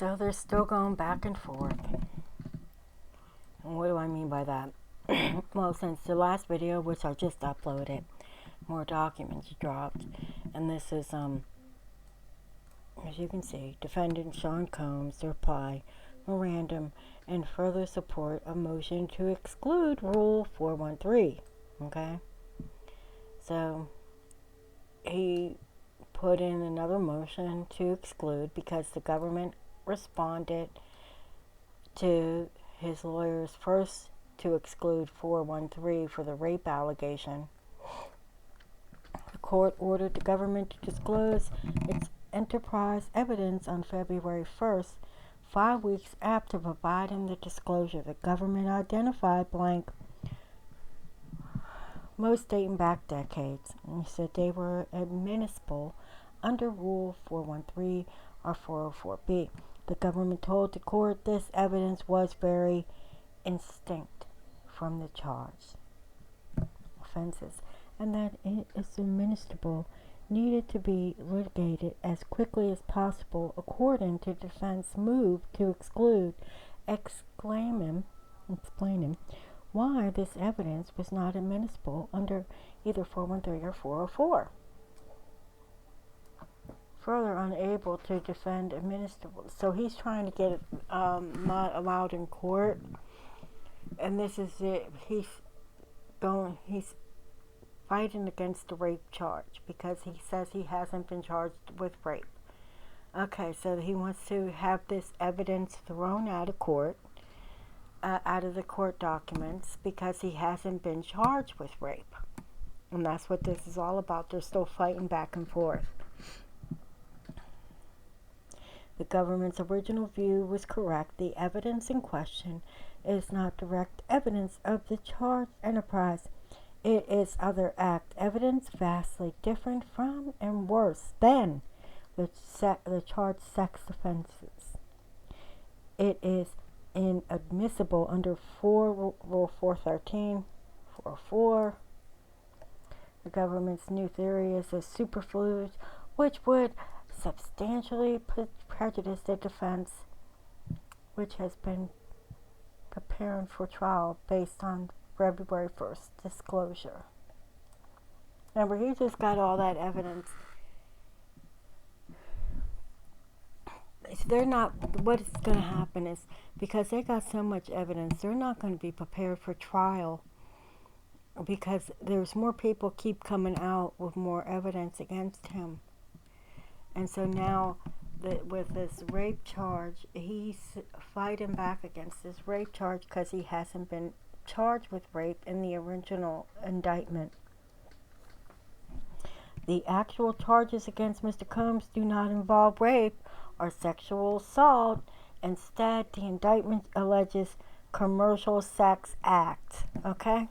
So they're still going back and forth. And what do I mean by that? Well, since the last video, which I just uploaded, more documents dropped. And this is, as you can see, defendant Sean Combs' reply, memorandum, and further support a motion to exclude Rule 413. Okay? So, he put in another motion to exclude because the government responded to his lawyers first to exclude 413 for the rape allegation. The court ordered the government to disclose its enterprise evidence on February 1st, 5 weeks after providing the disclosure. The government identified blank, most dating back decades, and said they were admissible under Rule 413 or 404B. The government told the court this evidence was very distinct from the charged offenses, and that it is administrable, needed to be litigated as quickly as possible according to defense move to exclude, explaining why this evidence was not admissible under either 413 or 404. Further unable to defend administrable. So he's trying to get it not allowed in court. And this is it. He's fighting against the rape charge because he says he hasn't been charged with rape. Okay, so he wants to have this evidence thrown out of court, out of the court documents, because he hasn't been charged with rape. And that's what this is all about. They're still fighting back and forth. The government's original view was correct. The evidence in question is not direct evidence of the charged enterprise. It is other act evidence vastly different from and worse than the charged sex offenses. It is inadmissible under Rule 413, 404. The government's new theory is a superfluous, which would substantially prejudice the defense, which has been preparing for trial based on February 1st disclosure. Remember, he just got all that evidence. They're not, what is going to happen is, because they got so much evidence, they're not going to be prepared for trial, because there's more people keep coming out with more evidence against him. And so now, with this rape charge, he's fighting back against this rape charge because he hasn't been charged with rape in the original indictment. The actual charges against Mr. Combs do not involve rape or sexual assault. Instead, the indictment alleges commercial sex act. Okay?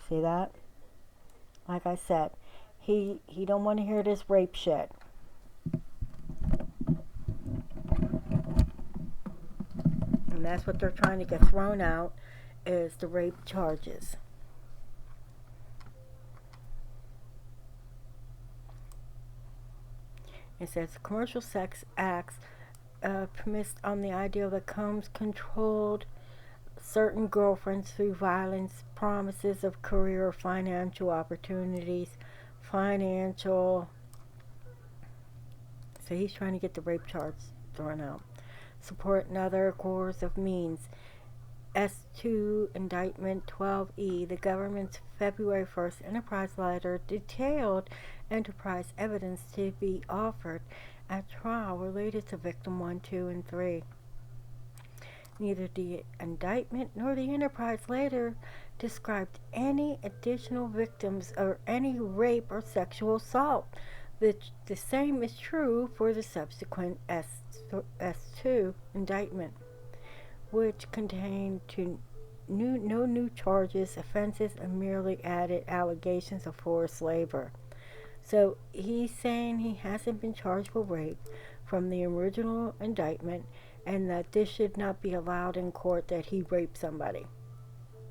See that? Like I said, he don't want to hear this rape shit. And that's what they're trying to get thrown out, is the rape charges. It says commercial sex acts premised on the idea that Combs controlled certain girlfriends through violence, promises of career or financial opportunities, so he's trying to get the rape charge thrown out. Support and other coercive means. S2 Indictment 12E, the government's February 1st enterprise letter detailed enterprise evidence to be offered at trial related to victim 1, 2, and 3. Neither the indictment nor the enterprise letter described any additional victims or any rape or sexual assault. The same is true for the subsequent S2 indictment, which contained no new charges, offenses, and merely added allegations of forced labor. So he's saying he hasn't been charged with rape from the original indictment, and that this should not be allowed in court, that he raped somebody.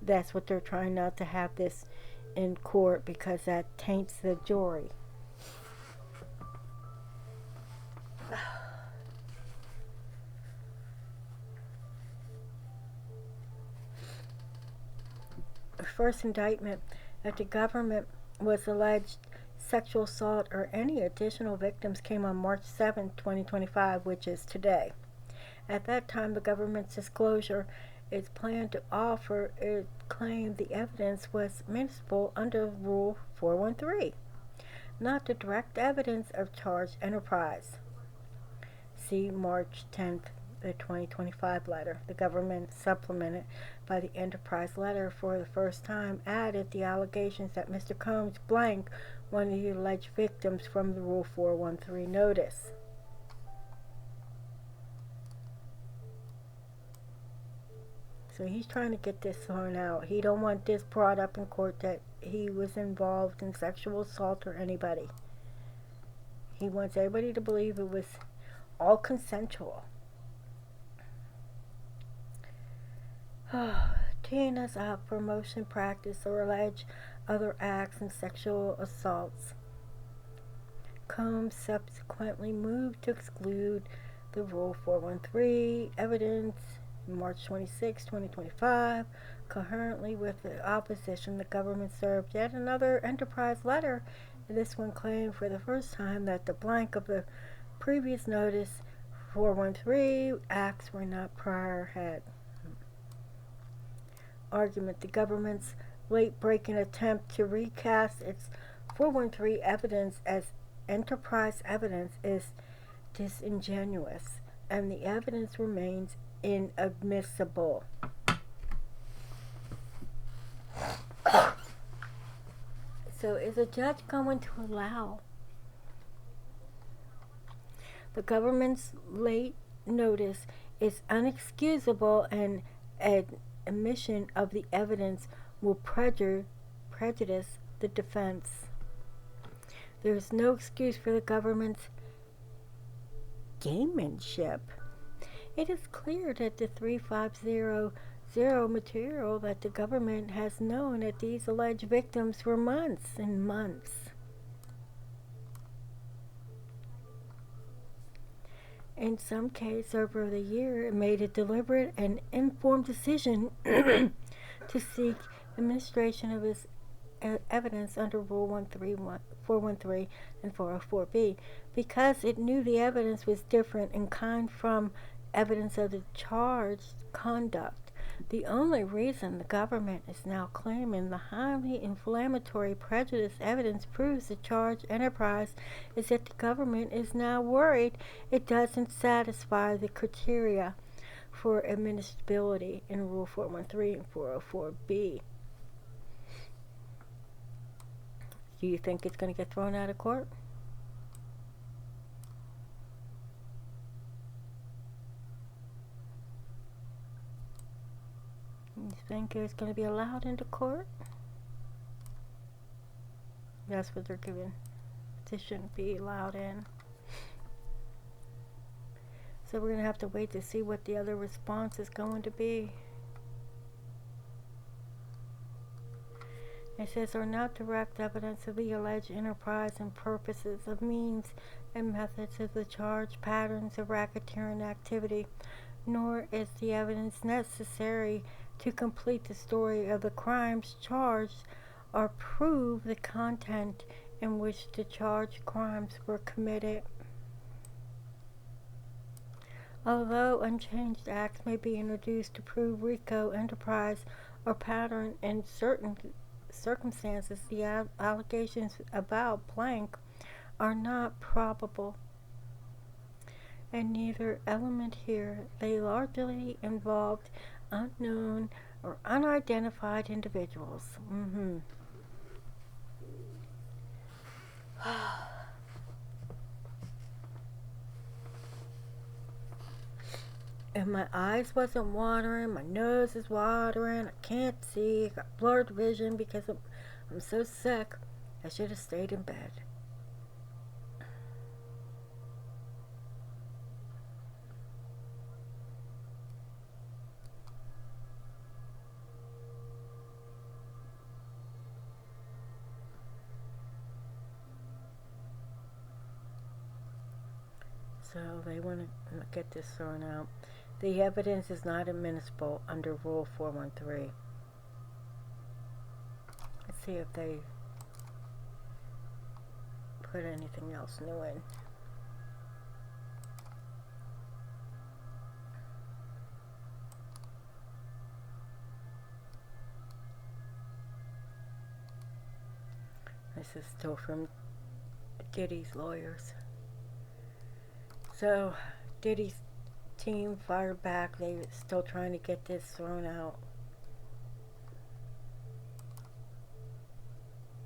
That's what they're trying not to have this in court, because that taints the jury. first indictment that the government was alleged sexual assault or any additional victims came on March 7, 2025, which is today. At that time, the government's disclosure its plan to offer it claimed the evidence was admissible under Rule 413, not the direct evidence of charged enterprise. See March 10th, the 2025 letter. The government, supplemented by the enterprise letter, for the first time added the allegations that Mr. Combs blanked one of the alleged victims from the Rule 413 notice. So he's trying to get this thrown out. He don't want this brought up in court that he was involved in sexual assault or anybody. He wants everybody to believe it was all consensual. Teens out for motion practice or allege other acts and sexual assaults. Combs subsequently moved to exclude the Rule 413 evidence March 26, 2025. Concurrently with the opposition, the government served yet another enterprise letter. This one claimed for the first time that the blank of the previous notice 413 acts were not prior had. Argument: the government's late-breaking attempt to recast its 413 evidence as enterprise evidence is disingenuous, and the evidence remains inadmissible. So is a judge going to allow the government's late notice is unexcusable, and an admission of the evidence will prejudice the defense? There is no excuse for the government's gamemanship. It is clear that the 3500 material that the government has known that these alleged victims for months and months. In some case, over the year, it made a deliberate and informed decision to seek administration of its evidence under Rule 413 and 404B because it knew the evidence was different in kind from evidence of the charged conduct. The only reason the government is now claiming the highly inflammatory prejudice evidence proves the charged enterprise is that the government is now worried it doesn't satisfy the criteria for admissibility in Rule 413 and 404B. Do you think it's going to get thrown out of court? You think it's going to be allowed into court? That's what they're giving. This shouldn't be allowed in. So we're going to have to wait to see what the other response is going to be. It says, are not direct evidence of the alleged enterprise and purposes of means and methods of the charged patterns of racketeering activity, nor is the evidence necessary to complete the story of the crimes charged or prove the content in which the charged crimes were committed. Although unchanged acts may be introduced to prove RICO, enterprise, or pattern in certain circumstances, the allegations about blank are not probable, and neither element here. They largely involved unknown or unidentified individuals. If my eyes wasn't watering, my nose is watering, I can't see, I got blurred vision because I'm so sick, I should have stayed in bed. So they want to get this thrown out. The evidence is not admissible under Rule 413. see if they put anything else new in. This is still from Diddy's lawyers. So Diddy's team fired back. They're still trying to get this thrown out.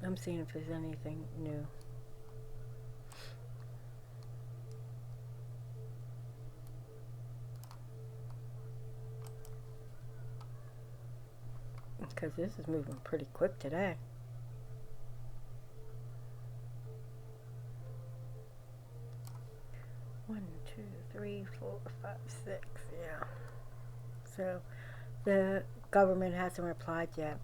I'm seeing if there's anything new. Because this is moving pretty quick today. One, two, three, 4, 5, 6. Yeah. So the government hasn't replied yet.